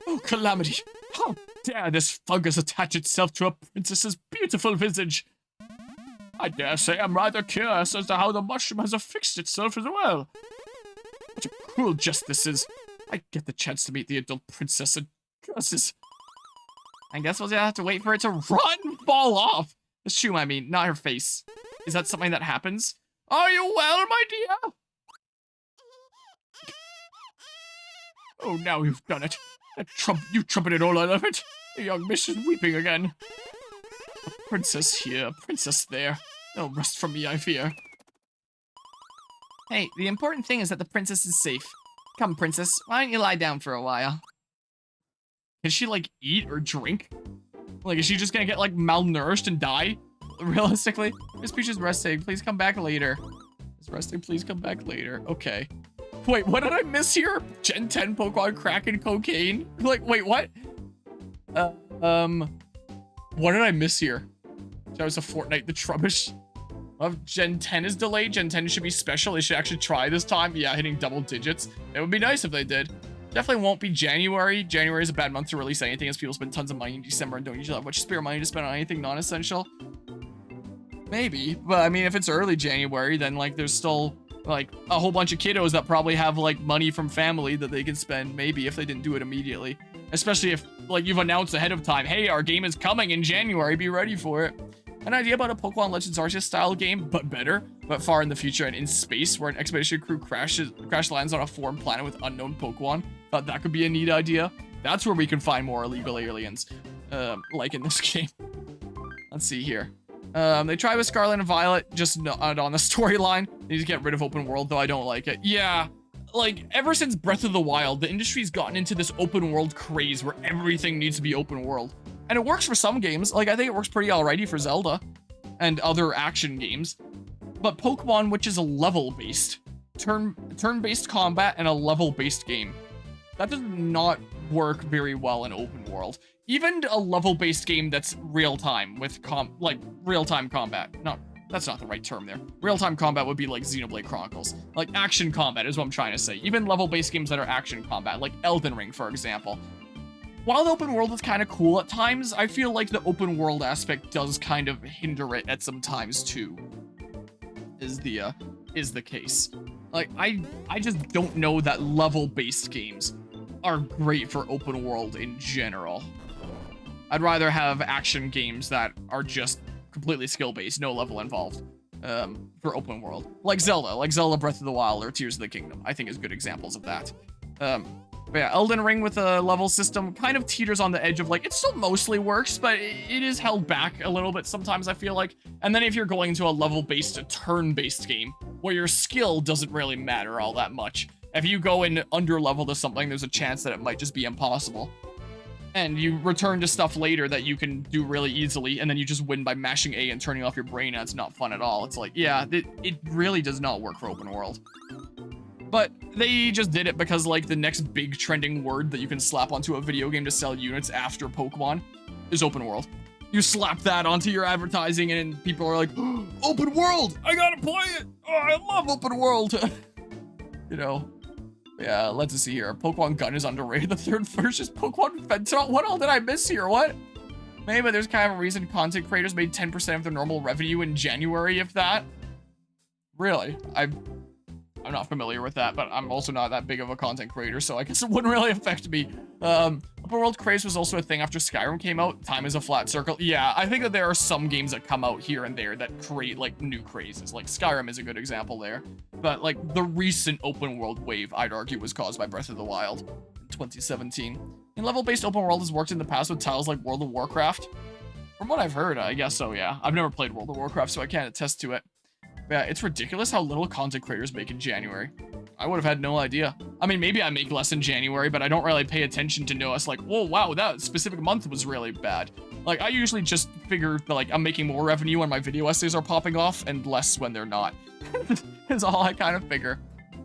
Oh, calamity! How dare this fungus attach itself to a princess's beautiful visage? I dare say I'm rather curious as to how the mushroom has affixed itself as well. What a cruel jest this is. I get the chance to meet the adult princess and curses. I guess we'll just have to wait for it to fall off. The shoe, I mean, not her face. Is that something that happens? Are you well, my dear? Oh, now you've done it. You trumpeted all out of it. The young miss is weeping again. A princess here, a princess there. No rest from me, I fear. Hey, the important thing is that the princess is safe. Come, princess, why don't you lie down for a while? Can she, like, eat or drink? Like, is she just gonna get, like, malnourished and die? Realistically? Miss Peach is resting. Please come back later. Miss Resting, please come back later. Okay. Wait, what did I miss here? Gen 10 Pokemon crack and cocaine? Like, wait, what? What did I miss here? That was a Fortnite the Trubbish. Gen 10 is delayed. Gen 10 should be special. They should actually try this time. Yeah, hitting double digits. It would be nice if they did. Definitely won't be January. January is a bad month to release anything as people spend tons of money in December and don't usually have much spare money to spend on anything non-essential. Maybe, but I mean, if it's early January, then like there's still like a whole bunch of kiddos that probably have like money from family that they can spend maybe if they didn't do it immediately. Especially if like you've announced ahead of time, hey, our game is coming in January, be ready for it. An idea about a Pokemon Legends Arceus style game, but better, but far in the future and in space, where an expedition crew crash lands on a foreign planet with unknown Pokemon. Thought that could be a neat idea. That's where we can find more illegal aliens, like in this game. Let's see here. They try with Scarlet and Violet, just not on the storyline. They need to get rid of open world, though I don't like it. Yeah, like, ever since Breath of the Wild, the industry's gotten into this open world craze where everything needs to be open world. And it works for some games. Like, I think it works pretty alrighty for Zelda and other action games. But Pokemon, which is a level-based, turn-based combat and a level-based game, that does not work very well in open world. Even a level-based game that's real-time with real-time combat. No, that's not the right term there. Real-time combat would be like Xenoblade Chronicles. Like action combat is what I'm trying to say. Even level-based games that are action combat, like Elden Ring, for example. While the open world is kind of cool at times, I feel like the open world aspect does kind of hinder it at some times too. Is the case. Like, I just don't know that level-based games are great for open world in general. I'd rather have action games that are just completely skill-based, no level involved, for open world. Like Zelda Breath of the Wild or Tears of the Kingdom, I think is good examples of that. But yeah, Elden Ring with a level system kind of teeters on the edge of like, it still mostly works, but it is held back a little bit sometimes, I feel like. And then if you're going to a level-based, turn-based game, where your skill doesn't really matter all that much. If you go in under-level to something, there's a chance that it might just be impossible. And you return to stuff later that you can do really easily, and then you just win by mashing A and turning off your brain, and it's not fun at all. It's like, yeah, it really does not work for open world. But they just did it because, like, the next big trending word that you can slap onto a video game to sell units after Pokemon is open world. You slap that onto your advertising, and people are like, oh, open world! I gotta play it! Oh, I love open world! You know? Yeah, let's see here. Pokemon Gun is underrated. The third version is Pokemon Fentanyl. What all did I miss here? What? Maybe there's kind of a reason content creators made 10% of their normal revenue in January, if that. Really? I'm not familiar with that, but I'm also not that big of a content creator, so I guess it wouldn't really affect me. Open world craze was also a thing after Skyrim came out. Time is a flat circle. Yeah, I think that there are some games that come out here and there that create, like, new crazes. Like, Skyrim is a good example there. But, like, the recent open world wave, I'd argue, was caused by Breath of the Wild in 2017. And level-based open world has worked in the past with titles like World of Warcraft. From what I've heard, I guess so, yeah. I've never played World of Warcraft, so I can't attest to it. Yeah, it's ridiculous how little content creators make in January. I would have had no idea. I mean, maybe I make less in January, but I don't really pay attention to know us like, whoa, wow, that specific month was really bad. Like, I usually just figure that, like, I'm making more revenue when my video essays are popping off and less when they're not. Is all I kind of figure.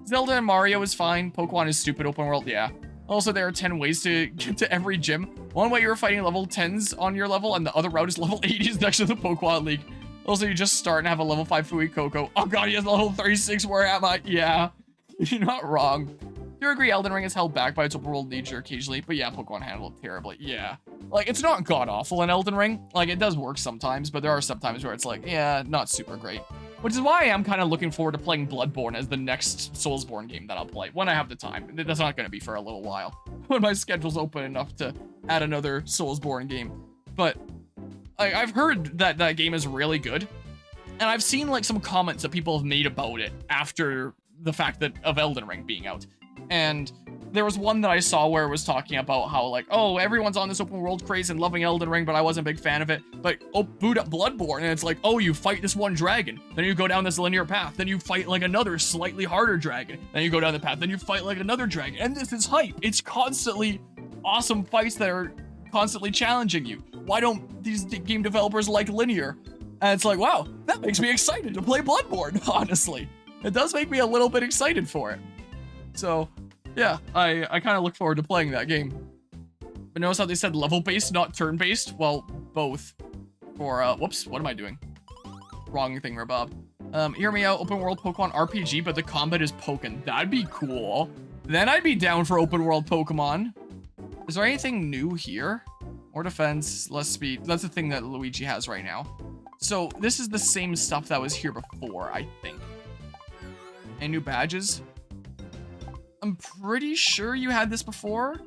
Zelda and Mario is fine. Pokemon is stupid open world, yeah. Also, there are 10 ways to get to every gym. One way you're fighting level 10s on your level, and the other route is level 80s next to the Pokemon League. Also, you just start and have a level 5 Fuecoco. Oh god, he has level 36, where am I? Yeah, you're not wrong. you agree Elden Ring is held back by its open world nature occasionally, but yeah, Pokemon handled it terribly. Yeah. Like, it's not god-awful in Elden Ring. Like, it does work sometimes, but there are some times where it's like, yeah, not super great. Which is why I am kind of looking forward to playing Bloodborne as the next Soulsborne game that I'll play, when I have the time. That's not going to be for a little while, when my schedule's open enough to add another Soulsborne game. But I've heard that that game is really good, and I've seen, like, some comments that people have made about it after the fact that of Elden Ring being out. And there was one that I saw where it was talking about how, like, oh, everyone's on this open world craze and loving Elden Ring, but I wasn't a big fan of it. But, oh, boot up Bloodborne, and it's like, oh, you fight this one dragon, then you go down this linear path, then you fight, like, another slightly harder dragon, then you go down the path, then you fight, like, another dragon, and this is hype. It's constantly awesome fights that are constantly challenging you. Why don't these game developers like linear? And it's like, wow, that makes me excited to play Bloodborne, honestly. It does make me a little bit excited for it. So, yeah, I kind of look forward to playing that game. But notice how they said level-based, not turn-based? Well, both. For, whoops, what am I doing? Wrong thing, Bob. Hear me out, open world Pokemon RPG, but the combat is Pokken. That'd be cool. Then I'd be down for open world Pokemon. Is there anything new here? More defense, less speed. That's the thing that Luigi has right now. So, this is the same stuff that was here before, I think. Any new badges? I'm pretty sure you had this before.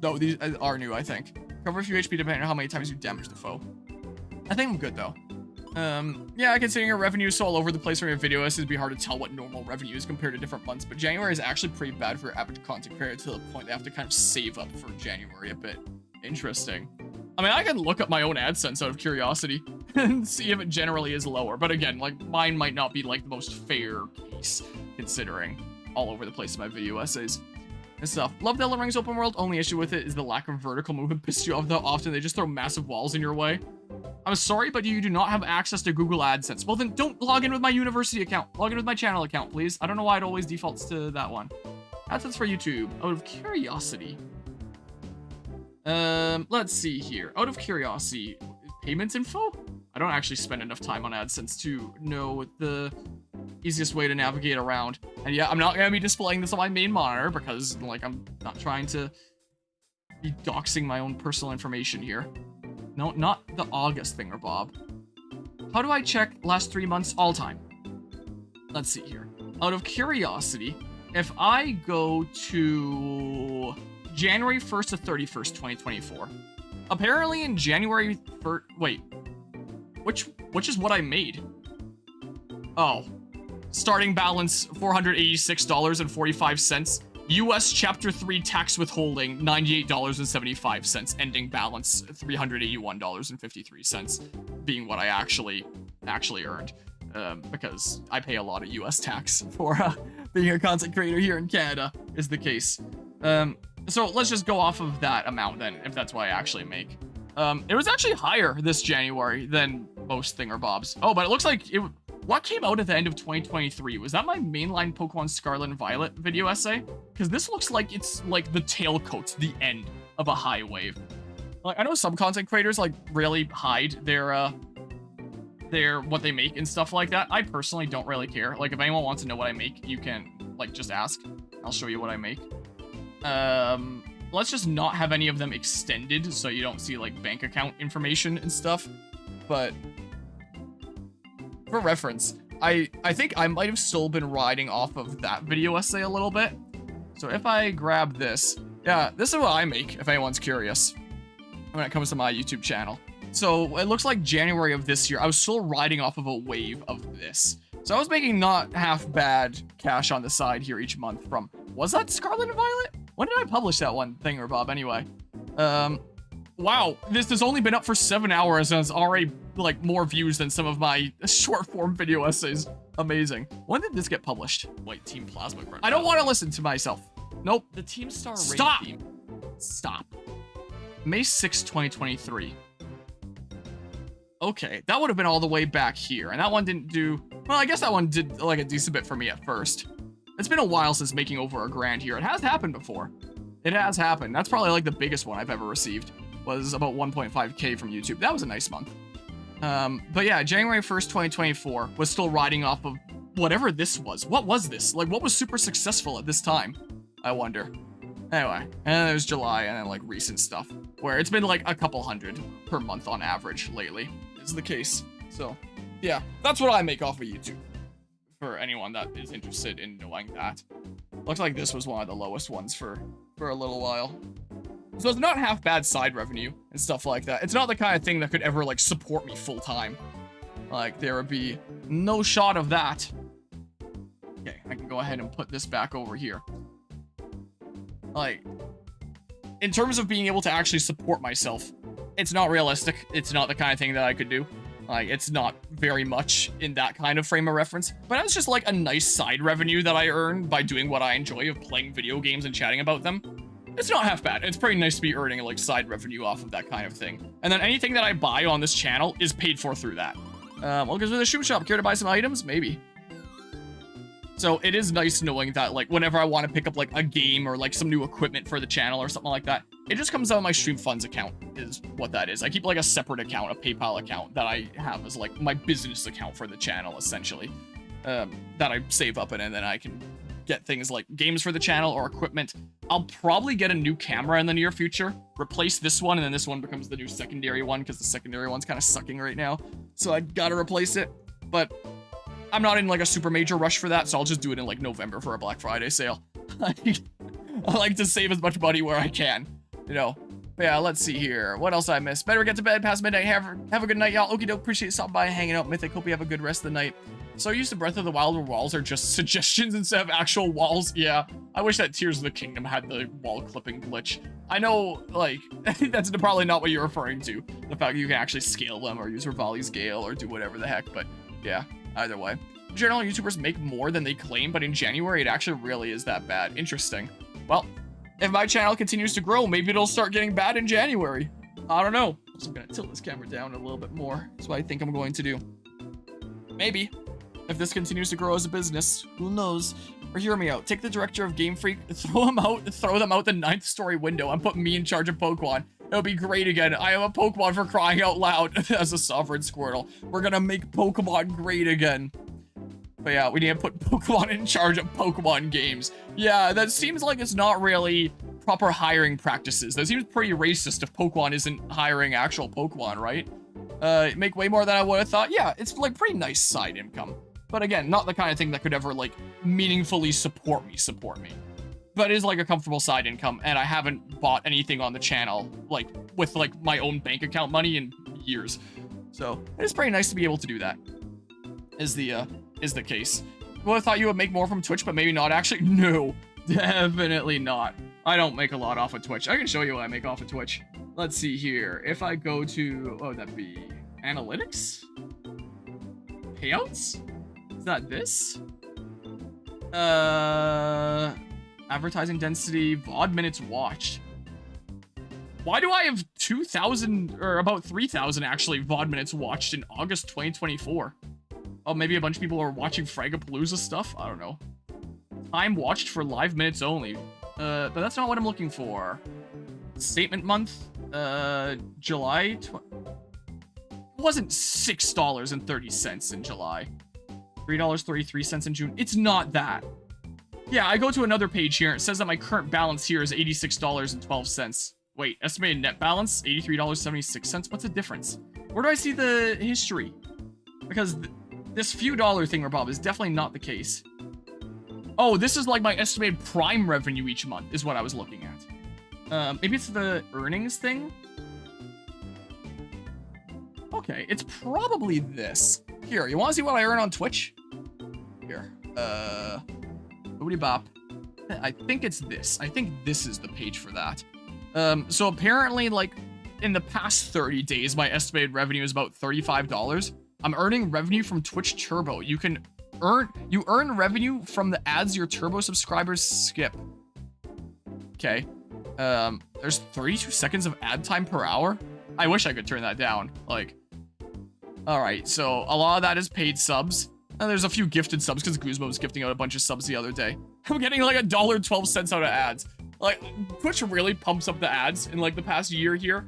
No, these are new, I think. Cover a few HP depending on how many times you damage the foe. I think I'm good, though. Yeah, considering your revenue is so all over the place from your video, it'd be hard to tell what normal revenue is compared to different months, but January is actually pretty bad for average content creator to the point they have to kind of save up for January a bit. Interesting. I mean, I can look up my own AdSense out of curiosity and see if it generally is lower, but again, like, mine might not be, like, the most fair case, considering all over the place in my video essays and stuff. Love Elden Ring's open world. Only issue with it is the lack of vertical movement pisses you off how often they just throw massive walls in your way. I'm sorry, but you do not have access to Google AdSense. Well, then don't log in with my university account. Log in with my channel account, please. I don't know why it always defaults to that one. AdSense for YouTube. Out of curiosity. Let's see here. Out of curiosity, payments info? I don't actually spend enough time on AdSense to know the easiest way to navigate around. And yeah, I'm not going to be displaying this on my main monitor because, like, I'm not trying to be doxing my own personal information here. No, not the August thinger, Bob. How do I check last 3 months all time? Let's see here. Out of curiosity, if I go to January 1st to 31st, 2024, apparently in January 1st, wait, which is what I made? Oh, starting balance $486.45. US Chapter 3 tax withholding $98.75. Ending balance $381.53, being what I actually earned. Because I pay a lot of US tax for being a content creator here in Canada, is the case. So let's just go off of that amount then, if that's what I actually make. It was actually higher this January than most thingerbobs. Oh, but it looks like what came out at the end of 2023? Was that my mainline Pokemon Scarlet and Violet video essay? Because this looks like it's like the tailcoats, the end of a high wave. Like, I know some content creators like really hide their what they make and stuff like that. I personally don't really care. Like, if anyone wants to know what I make, you can, like, just ask. I'll show you what I make. Let's just not have any of them extended so you don't see, like, bank account information and stuff. But for reference, I think I might have still been riding off of that video essay a little bit. So if I grab this, yeah, this is what I make, if anyone's curious, when it comes to my YouTube channel. So it looks like January of this year, I was still riding off of a wave of this. So I was making not half bad cash on the side here each month from, was that Scarlet and Violet? When did I publish that one thing, or Bob, anyway? Wow, this has only been up for 7 hours and it's already, like, more views than some of my short-form video essays. Amazing. When did this get published? Wait, Team Plasma. I don't want to listen to myself. Nope. The Team Star Stop! Raid theme. Stop. May 6, 2023. Okay, that would have been all the way back here, and that one didn't do... Well, I guess that one did, like, a decent bit for me at first. It's been a while since making over $1,000 here. It has happened before. It has happened. That's probably, like, the biggest one I've ever received. Was about 1.5K from YouTube. That was a nice month. But yeah, January 1st, 2024 was still riding off of whatever this was. What was this? Like, what was super successful at this time? I wonder. Anyway, and then there's July, and then like recent stuff where it's been like a couple hundred per month on average lately is the case. So yeah, that's what I make off of YouTube for anyone that is interested in knowing that. Looks like this was one of the lowest ones for a little while. So it's not half bad side revenue and stuff like that. It's not the kind of thing that could ever like support me full time. Like there would be no shot of that. Okay, I can go ahead and put this back over here. Like, in terms of being able to actually support myself, it's not realistic. It's not the kind of thing that I could do. Like, it's not very much in that kind of frame of reference. But it's just like a nice side revenue that I earn by doing what I enjoy of playing video games and chatting about them. It's not half bad. It's pretty nice to be earning like side revenue off of that kind of thing. And then anything that I buy on this channel is paid for through that. Well, because with a shoe shop, care to buy some items? Maybe. So it is nice knowing that, like, whenever I want to pick up, like, a game or, like, some new equipment for the channel or something like that, it just comes out of my Stream Funds account is what that is. I keep, like, a separate account, a PayPal account that I have as, like, my business account for the channel, essentially, that I save up in, and then I can get things like games for the channel or equipment. I'll probably get a new camera in the near future, replace this one, and then this one becomes the new secondary one, because the secondary one's kind of sucking right now. So I gotta replace it, but I'm not in like a super major rush for that, so I'll just do it in like November for a Black Friday sale. I like to save as much money where I can, you know. But yeah, let's see here. What else I missed? Better get to bed past midnight. Have a good night, y'all. Okie doke. Appreciate you stopping by and hanging out. Mythic. Hope you have a good rest of the night. So used to Breath of the Wild where walls are just suggestions instead of actual walls. Yeah, I wish that Tears of the Kingdom had the wall clipping glitch. I know, like, that's probably not what you're referring to. The fact that you can actually scale them or use Rivali scale or do whatever the heck, but yeah. Either way. General YouTubers make more than they claim, but in January, it actually really is that bad. Interesting. Well, if my channel continues to grow, maybe it'll start getting bad in January. I don't know. So I'm going to tilt this camera down a little bit more. That's what I think I'm going to do. Maybe. If this continues to grow as a business, who knows? Or hear me out. Take the director of Game Freak, throw them out the 9th story window, and put me in charge of Pokemon. It'll be great again. I am a Pokemon for crying out loud as a sovereign Squirtle. We're gonna make Pokemon great again. But yeah, we need to put Pokemon in charge of Pokemon games. Yeah, that seems like it's not really proper hiring practices. That seems pretty racist if Pokemon isn't hiring actual Pokemon, right? Make way more than I would have thought. Yeah, it's like pretty nice side income. But again, not the kind of thing that could ever like meaningfully support me. But it is like a comfortable side income, and I haven't bought anything on the channel like with like my own bank account money in years. So it's pretty nice to be able to do that. Is the case. Well, I thought you would make more from Twitch, but maybe not actually. No, definitely not. I don't make a lot off of Twitch. I can show you what I make off of Twitch. Let's see here. If I go to, oh, that'd be analytics? Payouts? Is that this? Advertising density, VOD minutes watched. Why do I have 2,000 or about 3,000 actually VOD minutes watched in August 2024? Oh, maybe a bunch of people are watching Fragapalooza stuff? I don't know. Time watched for live minutes only. But that's not what I'm looking for. Statement month, July. It wasn't $6.30 in July. $3.33 in June. It's not that. Yeah, I go to another page here. It says that my current balance here is $86.12. Wait, estimated net balance, $83.76. What's the difference? Where do I see the history? Because this few dollar thing, Bob, is definitely not the case. Oh, this is like my estimated prime revenue each month is what I was looking at. Maybe it's the earnings thing? Okay, it's probably this. Here, you want to see what I earn on Twitch? Here, boody bop. I think it's this. I think this is the page for that. So apparently, like, in the past 30 days, my estimated revenue is about $35. I'm earning revenue from Twitch Turbo. You earn revenue from the ads your Turbo subscribers skip. Okay. There's 32 seconds of ad time per hour. I wish I could turn that down. Like, all right. So a lot of that is paid subs. And there's a few gifted subs because Guzmo was gifting out a bunch of subs the other day. I'm getting like $1.12 out of ads. Like, Twitch really pumps up the ads in like the past year here.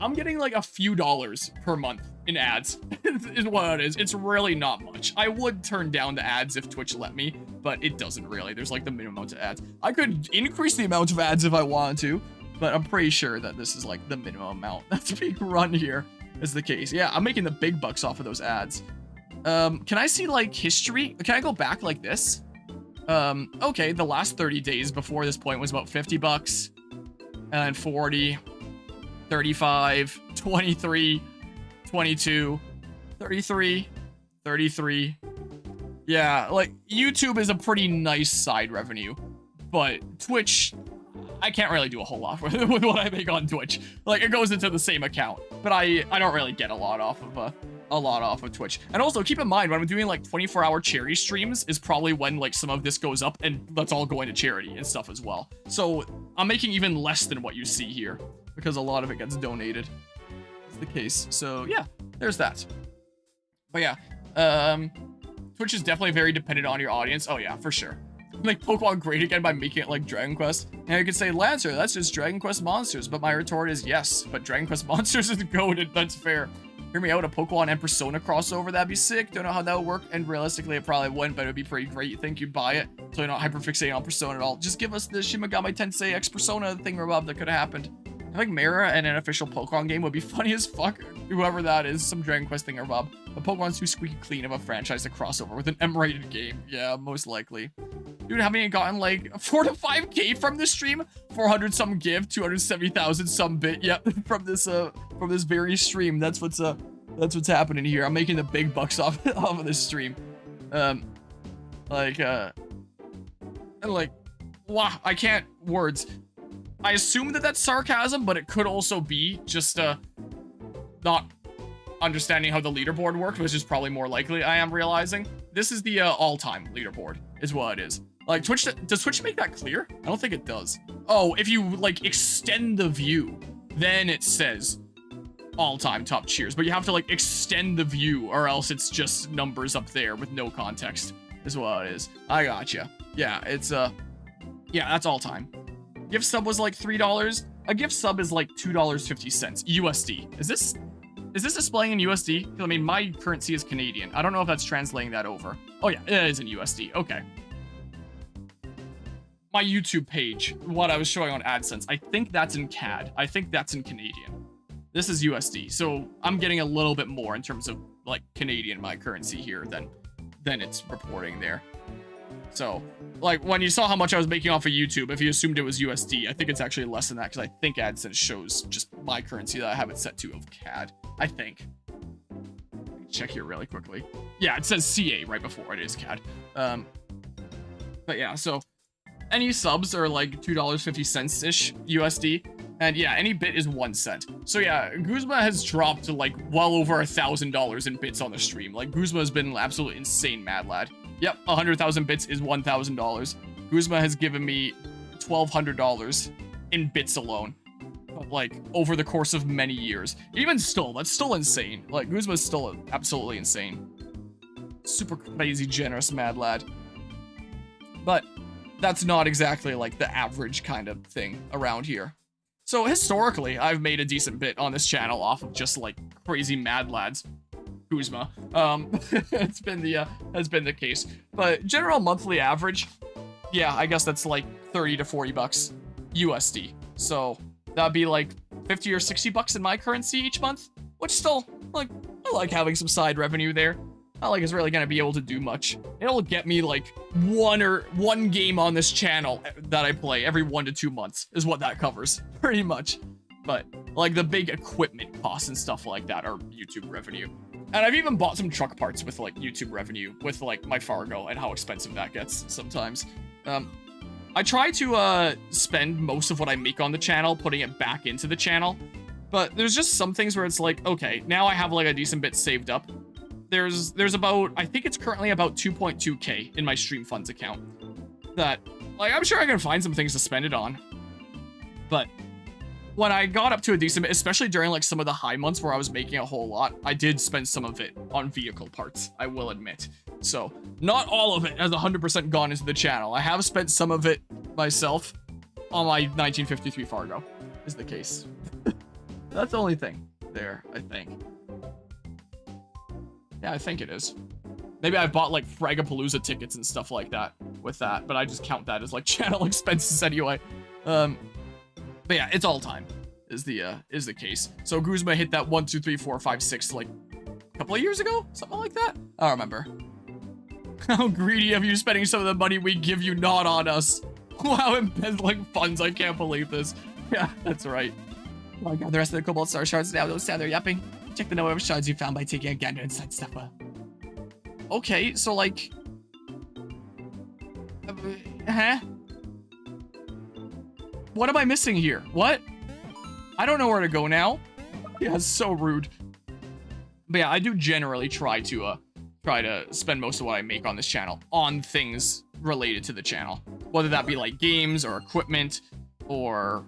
I'm getting like a few dollars per month in ads is what it is. It's really not much. I would turn down the ads if Twitch let me, but it doesn't really. There's like the minimum amount of ads. I could increase the amount of ads if I wanted to, but I'm pretty sure that this is like the minimum amount that's being run here is the case. Yeah, I'm making the big bucks off of those ads. Can I see like history? Can I go back like this? Okay, the last 30 days before this point was about 50 bucks, and 40, 35, 23, 22, 33, 33. Yeah, like YouTube is a pretty nice side revenue, but Twitch, I can't really do a whole lot with what I make on Twitch. Like it goes into the same account, but I don't really get a lot off of Twitch. And also keep in mind when I'm doing like 24-hour charity streams is probably when like some of this goes up and that's all going to charity and stuff as well. So I'm making even less than what you see here because a lot of it gets donated. Is the case. So yeah, there's that. But yeah, Twitch is definitely very dependent on your audience. Oh yeah, for sure. Make Pokemon great again by making it like Dragon Quest. And you could say, Lancer, that's just Dragon Quest Monsters. But my retort is yes, but Dragon Quest Monsters is goated. That's fair. Hear me out, a Pokemon and Persona crossover, that'd be sick. Don't know how that would work, and realistically it probably wouldn't, but it'd be pretty great. You think you'd buy it, so you're not hyperfixating on Persona at all. Just give us the Shin Megami Tensei X Persona thing or above that could have happened. I think Mara and an official Pokemon game would be funny as fuck. Whoever that is, some Dragon Quest thing or above. But Pokemon's too squeaky clean of a franchise to cross over with an M-rated game. Yeah, most likely. Dude, haven't you gotten like 4 to 5K from this stream? 400 some give, 270,000 some bit. Yep, from this very stream. That's what's happening here. I'm making the big bucks off of this stream. And like, wow, I can't words. I assume that that's sarcasm, but it could also be just not understanding how the leaderboard worked, which is probably more likely. I am realizing this is the all-time leaderboard is what it is. Like Twitch, does Twitch make that clear? I don't think it does. Oh, if you like extend the view, then it says all-time top cheers, but you have to like extend the view or else it's just numbers up there with no context is what it is. I gotcha. Yeah, it's yeah, that's all time. Gift sub was like $3. A gift sub is like $2.50 USD. Is this displaying in USD? I mean, my currency is Canadian. I don't know if that's translating that over. Oh yeah, it is in USD. Okay. My YouTube page, what I was showing on AdSense, I think that's in CAD. I think that's in Canadian. This is USD, so I'm getting a little bit more in terms of like Canadian, my currency here, than it's reporting there. So, like, when you saw how much I was making off of YouTube, if you assumed it was USD, I think it's actually less than that, because I think AdSense shows just my currency that I have it set to of CAD. I think. Check here really quickly. Yeah, it says CA right before it is CAD. But yeah, so any subs are like $2.50-ish USD. And yeah, any bit is 1 cent. So yeah, Guzma has dropped to like well over $1,000 in bits on the stream. Like Guzma has been absolutely insane, mad lad. Yep, 100,000 bits is $1,000. Guzma has given me $1,200 in bits alone. But like over the course of many years. Even still, that's still insane. Like Guzma is still absolutely insane. Super crazy generous mad lad. But that's not exactly like the average kind of thing around here. So historically, I've made a decent bit on this channel off of just like crazy mad lads. Guzma. It's been the case. But general monthly average, yeah, I guess that's like 30 to 40 bucks USD. So that'd be like 50 or 60 bucks in my currency each month, which still, like, I like having some side revenue there. Not like it's really gonna be able to do much. It'll get me like one game on this channel that I play every 1 to 2 months is what that covers, pretty much. But like the big equipment costs and stuff like that are YouTube revenue. And I've even bought some truck parts with like YouTube revenue with like my Fargo and how expensive that gets sometimes. I try to spend most of what I make on the channel putting it back into the channel, but there's just some things where it's like, okay, now I have like a decent bit saved up. There's about, I think it's currently about 2.2K in my stream funds account that, like, I'm sure I can find some things to spend it on. But when I got up to a decent bit, especially during like some of the high months where I was making a whole lot, I did spend some of it on vehicle parts, I will admit. So not all of it has 100% gone into the channel. I have spent some of it myself on my 1953 Fargo, is the case. That's the only thing there, I think. Yeah, I think it is. Maybe I bought like Fragapalooza tickets and stuff like that with that, but I just count that as like channel expenses anyway. But yeah, it's all time is the case. So Guzma hit that 1, 2, 3, 4, 5, 6 like a couple of years ago, something like that. I don't remember. How greedy of you spending some of the money we give you not on us. Wow, embezzling funds. I can't believe this. Yeah, that's right. Oh my god, the rest of the Cobalt Star shards now don't stand there yapping. Check the number of shards you found by taking a gander inside Steppa. Okay, so like... huh? What am I missing here? What? I don't know where to go now. Yeah, it's so rude. But yeah, I do generally try to spend most of what I make on this channel on things related to the channel. Whether that be like games or equipment or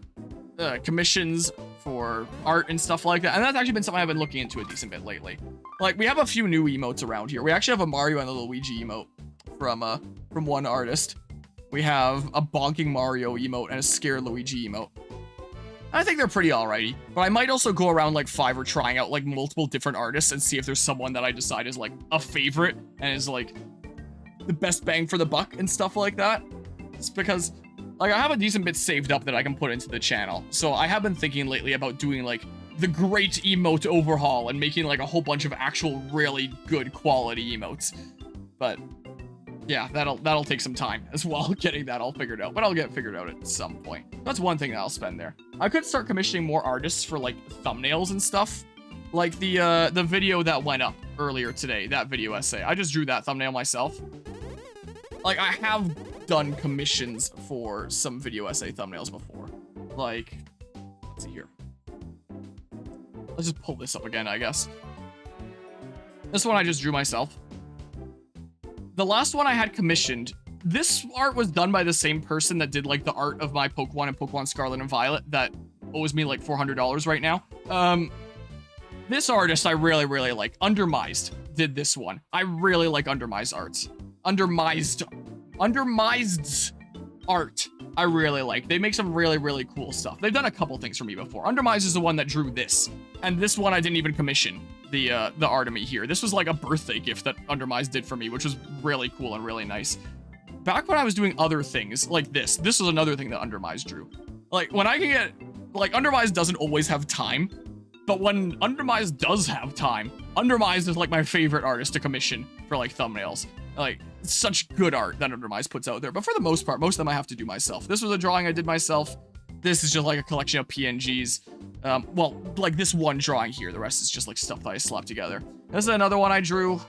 commissions for art and stuff like that. And that's actually been something I've been looking into a decent bit lately. Like, we have a few new emotes around here. We actually have a Mario and a Luigi emote from one artist. We have a bonking Mario emote and a scared Luigi emote. I think they're pretty alrighty, but I might also go around like Fiverr trying out like multiple different artists and see if there's someone that I decide is like a favorite and is like the best bang for the buck and stuff like that. It's because like I have a decent bit saved up that I can put into the channel. So I have been thinking lately about doing like the great emote overhaul and making like a whole bunch of actual really good quality emotes. But yeah, that'll take some time as well, getting that all figured out. But I'll get it figured out at some point. That's one thing that I'll spend there. I could start commissioning more artists for like thumbnails and stuff. Like the video that went up earlier today, that video essay. I just drew that thumbnail myself. Like, I have done commissions for some video essay thumbnails before. Like, let's see here. Let's just pull this up again, I guess. This one I just drew myself. The last one I had commissioned, this art was done by the same person that did like the art of my Pokemon and Pokemon Scarlet and Violet that owes me like $400 right now. This artist I really, really like. Undermized did this one. I really like Undermized arts. Undermized's art I really like. They make some really, really cool stuff. They've done a couple things for me before. Undermized is the one that drew this. And this one I didn't even commission. The art of me here. This was like a birthday gift that Undermized did for me, which was really cool and really nice. Back when I was doing other things like this was another thing that Undermized drew. Like, when I can get... Like, Undermized doesn't always have time, but when Undermized does have time, Undermized is like my favorite artist to commission for like thumbnails. Like, it's such good art that Undermized puts out there, but for the most part, most of them I have to do myself. This was a drawing I did myself. This is just like a collection of PNGs. Well, like this one drawing here. The rest is just like stuff that I slapped together. This is another one I drew.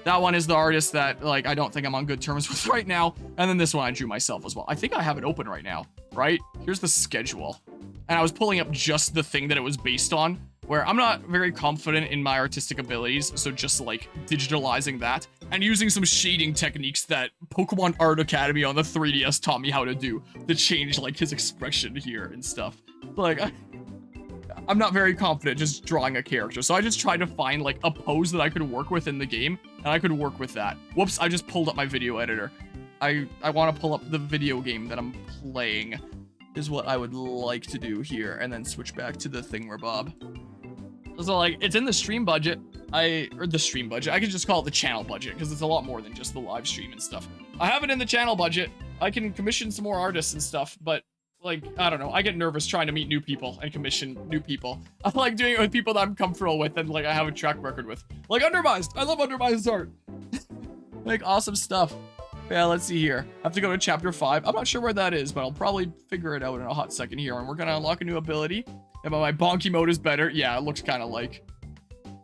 That one is the artist that like I don't think I'm on good terms with right now. And then this one I drew myself as well. I think I have it open right now, right? Here's the schedule. And I was pulling up just the thing that it was based on, where I'm not very confident in my artistic abilities, so just like digitalizing that and using some shading techniques that Pokemon Art Academy on the 3DS taught me how to do to change like his expression here and stuff. Like, I'm not very confident just drawing a character, so I just tried to find like a pose that I could work with in the game, and I could work with that. Whoops, I just pulled up my video editor. I want to pull up the video game that I'm playing, is what I would like to do here, and then switch back to the thingamabob. So like, it's in the stream budget. I could just call it the channel budget, because it's a lot more than just the live stream and stuff. I have it in the channel budget. I can commission some more artists and stuff, but like, I don't know. I get nervous trying to meet new people and commission new people. I like doing it with people that I'm comfortable with and like I have a track record with. Like Undermized. I love Undermized's art. Like, awesome stuff. Yeah, let's see here. I have to go to chapter 5. I'm not sure where that is, but I'll probably figure it out in a hot second here. And we're gonna unlock a new ability. And my bonky mode is better. Yeah, it looks kind of like.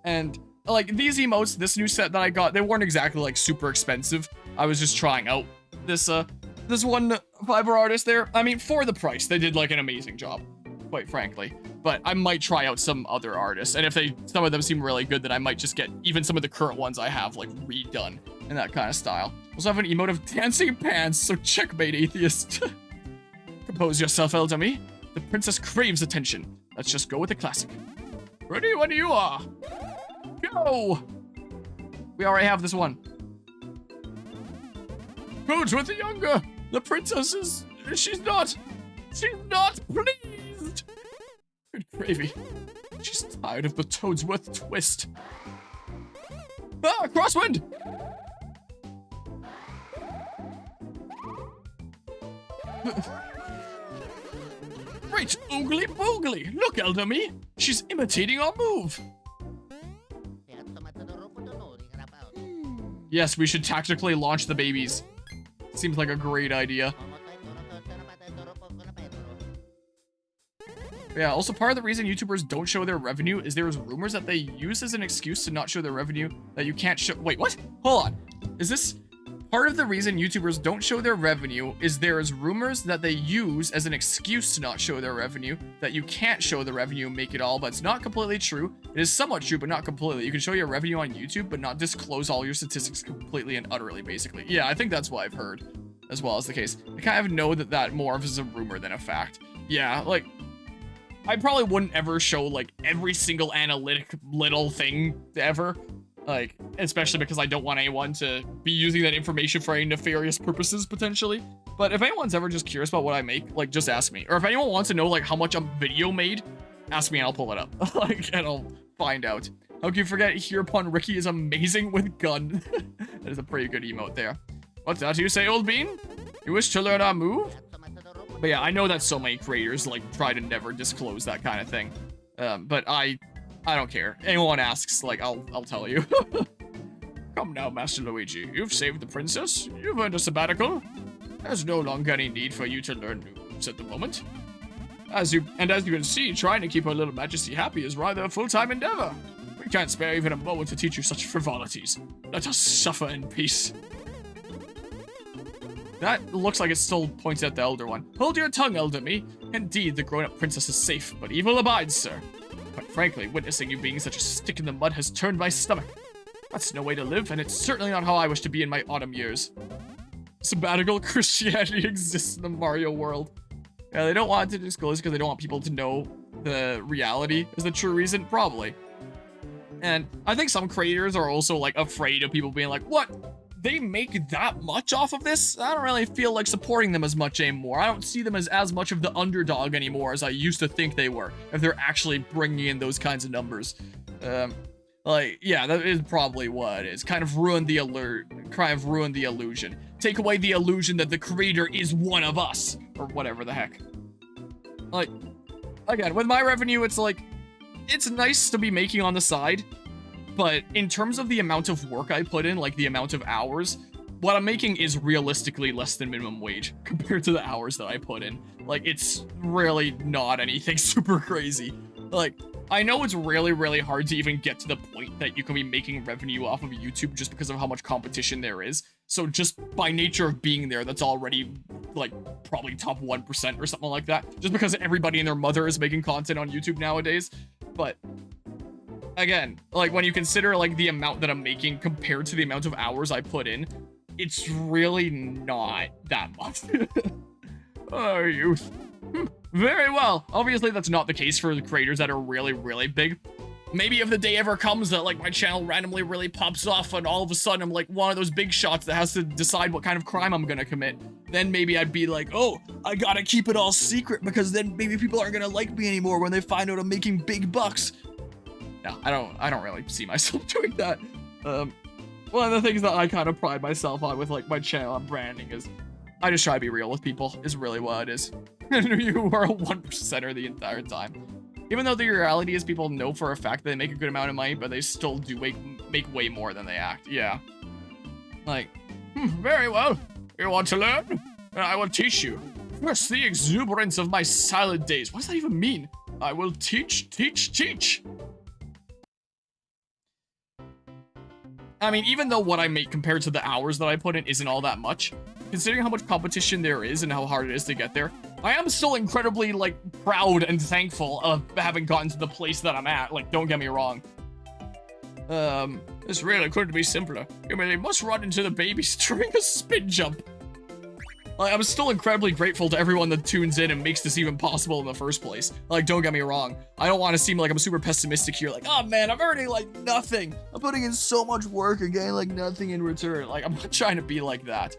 And like these emotes, this new set that I got, they weren't exactly like super expensive. I was just trying out this one Fiverr artist there. I mean, for the price, they did like an amazing job, quite frankly. But I might try out some other artists, and if some of them seem really good, then I might just get even some of the current ones I have like redone in that kind of style. Also have an emote of dancing pants, so checkmate, atheist. Compose yourself, Eldummy. The princess craves attention. Let's just go with the classic. Ready when you are. Go! We already have this one. Coach with the younger. The princess is... She's not pleased. Good gravy. She's tired of the Toadsworth twist. Ah, crosswind! Great oogly boogly! Look, Elderme! She's imitating our move! Yes, we should tactically launch the babies. Seems like a great idea. Yeah, also part of the reason YouTubers don't show their revenue is there's rumors that they use as an excuse to not show their revenue that you can't show. Wait, what? Hold on. Is this part of the reason YouTubers don't show their revenue is there's rumors that they use as an excuse to not show their revenue that you can't show the revenue and make it all, but it's not completely true. It is somewhat true, but not completely. You can show your revenue on YouTube, but not disclose all your statistics completely and utterly, basically. Yeah, I think that's what I've heard, as well as the case. I kind of know that more of is a rumor than a fact. Yeah, like, I probably wouldn't ever show, like, every single analytic little thing ever. Like, especially because I don't want anyone to be using that information for any nefarious purposes, potentially. But if anyone's ever just curious about what I make, like, just ask me. Or if anyone wants to know, like, how much a video made, ask me and I'll pull it up. Like, and I'll find out. How can you forget Hereupon Ricky is amazing with gun? That is a pretty good emote there. What's that you say, old bean? You wish to learn our move? But yeah, I know that so many creators, like, try to never disclose that kind of thing. But I don't care. Anyone asks, like, I'll tell you. Come now, Master Luigi. You've saved the princess. You've earned a sabbatical. There's no longer any need for you to learn new moves at the moment. As you can see, trying to keep Her Little Majesty happy is rather a full-time endeavor. We can't spare even a moment to teach you such frivolities. Let us suffer in peace. That looks like it still points at the elder one. Hold your tongue, Elderme. Indeed, the grown-up princess is safe, but evil abides, sir. Quite frankly, witnessing you being such a stick in the mud has turned my stomach. That's no way to live, and it's certainly not how I wish to be in my autumn years. Sabbatical Christianity exists in the Mario world. Yeah, they don't want to disclose because they don't want people to know the reality is the true reason, probably. And I think some creators are also, like, afraid of people being like, what? They make that much off of this? I don't really feel like supporting them as much anymore. I don't see them as much of the underdog anymore as I used to think they were, if they're actually bringing in those kinds of numbers. Like, yeah, that is probably what it is. Kind of ruin the illusion. Take away the illusion that the creator is one of us, or whatever the heck. Like, again, with my revenue, it's like, it's nice to be making on the side, but in terms of the amount of work I put in, like the amount of hours, what I'm making is realistically less than minimum wage compared to the hours that I put in. Like, it's really not anything super crazy. Like, I know it's really, really hard to even get to the point that you can be making revenue off of YouTube just because of how much competition there is. So just by nature of being there, that's already, like, probably top 1% or something like that. Just because everybody and their mother is making content on YouTube nowadays. But again, like, when you consider, like, the amount that I'm making compared to the amount of hours I put in, it's really not that much. Oh, youth. Very well. Obviously, that's not the case for the creators that are really, really big. Maybe if the day ever comes that, like, my channel randomly really pops off and all of a sudden I'm, like, one of those big shots that has to decide what kind of crime I'm gonna commit, then maybe I'd be like, oh, I gotta keep it all secret because then maybe people aren't gonna like me anymore when they find out I'm making big bucks. No, I don't really see myself doing that. One of the things that I kind of pride myself on with, like, my channel and branding is I just try to be real with people, is really what it is. And you are a 1%er the entire time. Even though the reality is people know for a fact that they make a good amount of money, but they still do make way more than they act. Yeah. Like, very well. You want to learn? I will teach you. First, the exuberance of my silent days. What does that even mean? I will teach. I mean, even though what I make compared to the hours that I put in isn't all that much, considering how much competition there is and how hard it is to get there, I am still incredibly, like, proud and thankful of having gotten to the place that I'm at. Like, don't get me wrong. This really couldn't be simpler. You mean they must run into the babies during a spin jump. Like, I'm still incredibly grateful to everyone that tunes in and makes this even possible in the first place. Like, don't get me wrong. I don't want to seem like I'm super pessimistic here. Like, oh man, I'm earning, like, nothing. I'm putting in so much work and getting, like, nothing in return. Like, I'm not trying to be like that.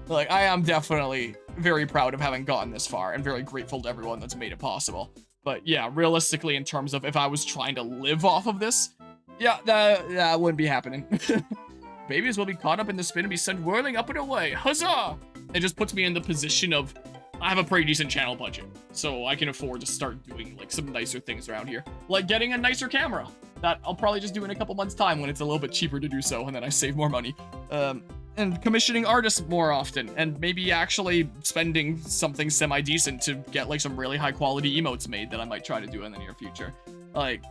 Like, I am definitely very proud of having gotten this far and very grateful to everyone that's made it possible. But yeah, realistically, in terms of if I was trying to live off of this, yeah, that wouldn't be happening. Babies will be caught up in the spin and be sent whirling up and away. Huzzah! It just puts me in the position of I have a pretty decent channel budget, so I can afford to start doing like some nicer things around here. Like getting a nicer camera that I'll probably just do in a couple months' time when it's a little bit cheaper to do so, and then I save more money. And commissioning artists more often, and maybe actually spending something semi-decent to get like some really high-quality emotes made that I might try to do in the near future. Like,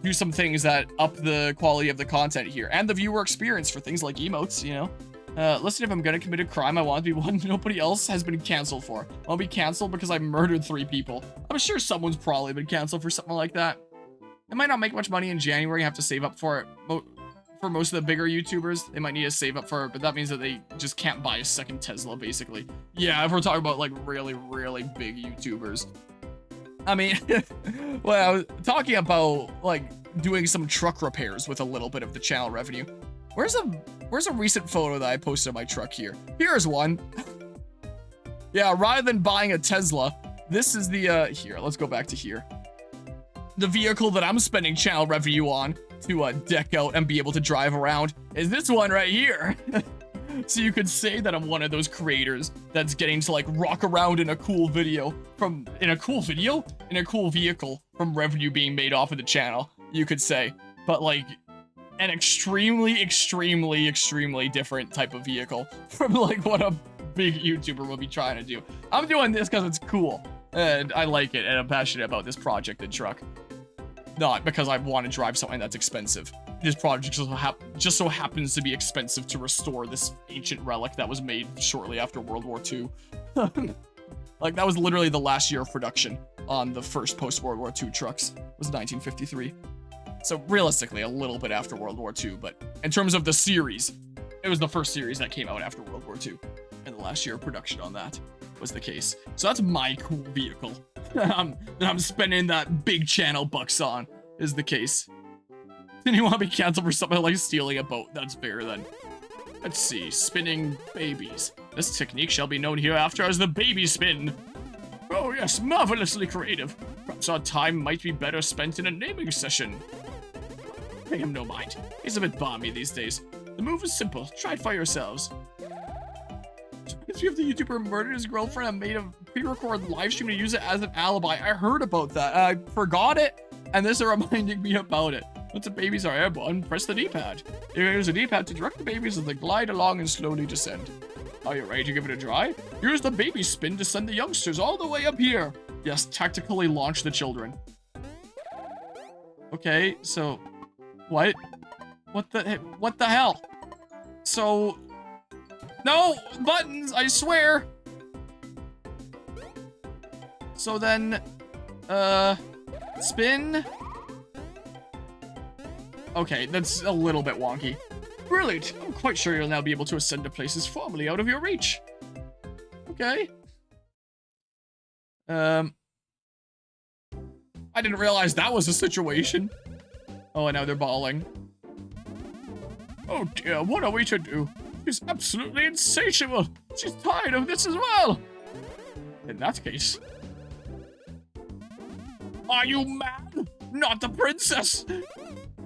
do some things that up the quality of the content here, and the viewer experience for things like emotes, you know? Listen, if I'm gonna commit a crime, I want to be one nobody else has been canceled for. I'll be canceled because I murdered 3 people. I'm sure someone's probably been canceled for something like that. It might not make much money in January, you have to save up for it. For most of the bigger YouTubers, they might need to save up for it, but that means that they just can't buy a second Tesla, basically. Yeah, if we're talking about, like, really, really big YouTubers. I mean, well, I was talking about, like, doing some truck repairs with a little bit of the channel revenue. Where's a recent photo that I posted of my truck here? Here's one. Yeah, rather than buying a Tesla, this is the, here, let's go back to here. The vehicle that I'm spending channel revenue on to deck out and be able to drive around is this one right here. So you could say that I'm one of those creators that's getting to like rock around in a cool video in a cool vehicle from revenue being made off of the channel, you could say. But like an extremely, extremely, extremely different type of vehicle from like what a big YouTuber will be trying to do. I'm doing this because it's cool and I like it and I'm passionate about this project and truck. Not because I want to drive something that's expensive. This project just so happens to be expensive to restore this ancient relic that was made shortly after World War II. Like, that was literally the last year of production on the first post-World War II trucks. It was 1953. So, realistically, a little bit after World War II, but in terms of the series, it was the first series that came out after World War II. And the last year of production on that was the case. So that's my cool vehicle. that I'm spending that big channel bucks on, is the case. Then you want to be canceled for something like stealing a boat. That's fair then. Let's see, spinning babies. This technique shall be known hereafter as the baby spin. Oh yes, marvelously creative. Perhaps our time might be better spent in a naming session. Pay him no mind. He's a bit balmy these days. The move is simple. Try it for yourselves. History of the YouTuber murdered his girlfriend and made a pre-recorded live stream to use it as an alibi. I heard about that. I forgot it, and this is reminding me about it. Once the babies are airborne, press the D-pad. You can use the D-pad to direct the babies as they glide along and slowly descend. Are you ready to give it a try? Use the baby spin to send the youngsters all the way up here. Yes, tactically launch the children. Okay, so... What? What the hell? So... No! Buttons! I swear! So then... Spin? Okay, that's a little bit wonky. Brilliant! I'm quite sure you'll now be able to ascend to places formerly out of your reach. Okay. I didn't realize that was a situation. Oh, and now they're bawling. Oh dear, what are we to do? She's absolutely insatiable. She's tired of this as well. In that case... Are you mad? Not the princess!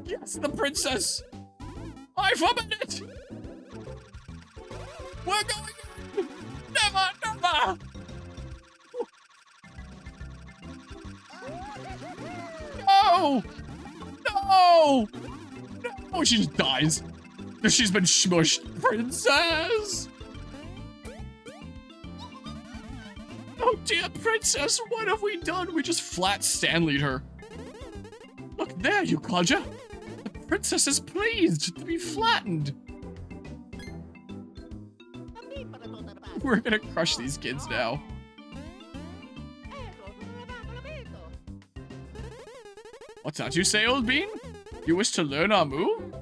Yes, the princess! I forbid it! We're going in! Never, never! No! No! No! She just dies. She's been smushed. Princess! Oh dear, princess, what have we done? We just flat Stanley'd her. Look there, you codger. The princess is pleased to be flattened. We're gonna crush these kids now. What's that you say, old bean? You wish to learn our move?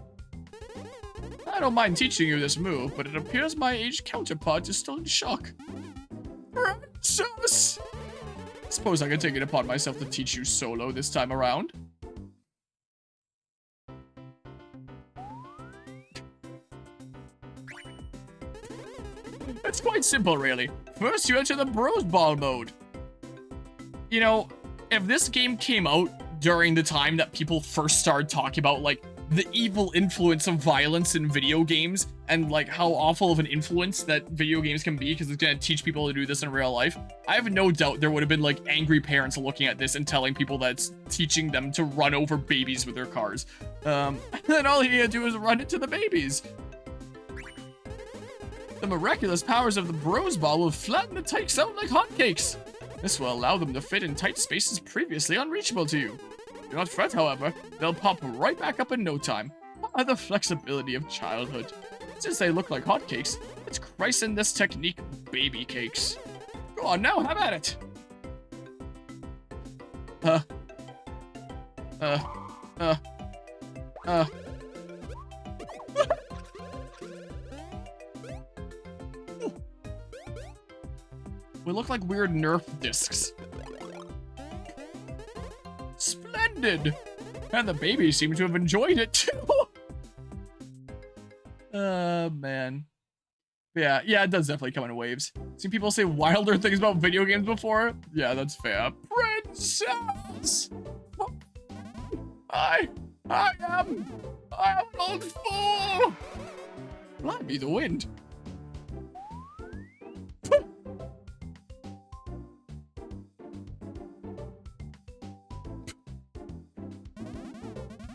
I don't mind teaching you this move, but it appears my aged counterpart is still in shock. Princess! Suppose I can take it upon myself to teach you solo this time around. It's quite simple, really. First, you enter the bros ball mode. You know, if this game came out during the time that people first started talking about, like, the evil influence of violence in video games and, like, how awful of an influence that video games can be because it's going to teach people to do this in real life, I have no doubt there would have been, like, angry parents looking at this and telling people that it's teaching them to run over babies with their cars. And then all you gotta do is run into the babies. The miraculous powers of the Bros Ball will flatten the tikes out like hotcakes. This will allow them to fit in tight spaces previously unreachable to you. Do not fret, however, they'll pop right back up in no time. The flexibility of childhood. Since they look like hotcakes, let's christen this technique baby cakes. Go on now, have at it. We look like weird Nerf discs. Splendid! And the babies seem to have enjoyed it too. Man. Yeah, it does definitely come in waves. Seen people say wilder things about video games before? Yeah, that's fair. Princess! I am an old fool! Blimey, the wind.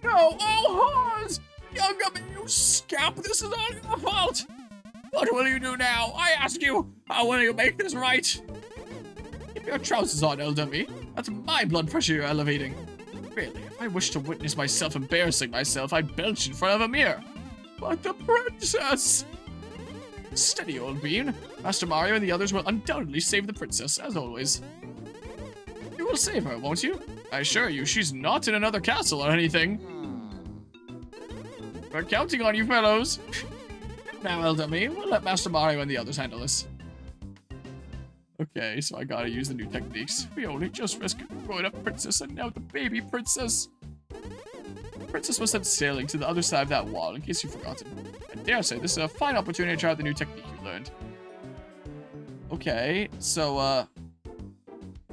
No, oh, Hans! Younger me, you scamp! This is all your fault! What will you do now? I ask you! How will you make this right? Keep your trousers on, elder me. That's my blood pressure you're elevating. Really, if I wish to witness myself embarrassing myself, I'd belch in front of a mirror. But the princess! Steady, old bean. Master Mario and the others will undoubtedly save the princess, as always. You will save her, won't you? I assure you, she's not in another castle or anything. We're counting on you, fellows. Now, elder me, we'll let Master Mario and the others handle this. Okay, so I gotta use the new techniques. We only just rescued the grown-up princess and now the baby princess. The princess was sent sailing to the other side of that wall, in case you've forgotten. I dare say this is a fine opportunity to try out the new technique you learned. Okay, so,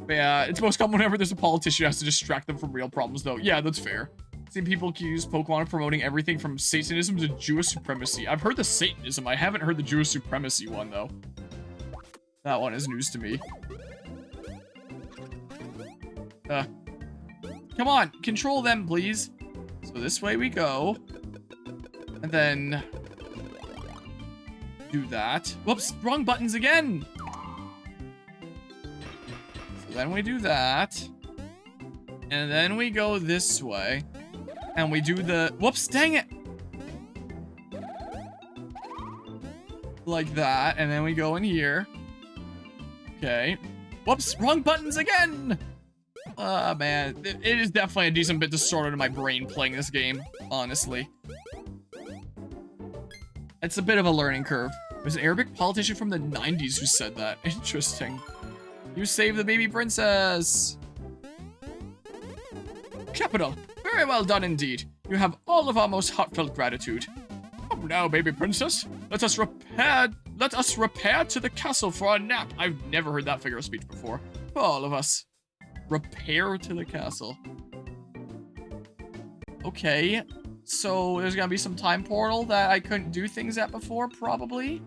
yeah, it's most common whenever there's a politician who has to distract them from real problems, though. Yeah, that's fair. Seen people accuse Pokemon of promoting everything from Satanism to Jewish supremacy. I've heard the Satanism, I haven't heard the Jewish supremacy one, though. That one is news to me. Come on, control them, please. So this way we go. And then... do that. Whoops, wrong buttons again! So then we do that. And then we go this way. And we do the... whoops, dang it! Like that, and then we go in here. Okay. Whoops, wrong buttons again! Man, it is definitely a decent bit distorted in my brain playing this game, honestly. It's a bit of a learning curve. There's an Arabic politician from the 90s who said that. Interesting. You saved the baby princess! Capital. Very well done indeed. You have all of our most heartfelt gratitude. Come now, baby princess. Let us repair to the castle for a nap. I've never heard that figure of speech before. For all of us. Repair to the castle. Okay. So there's gonna be some time portal that I couldn't do things at before, probably.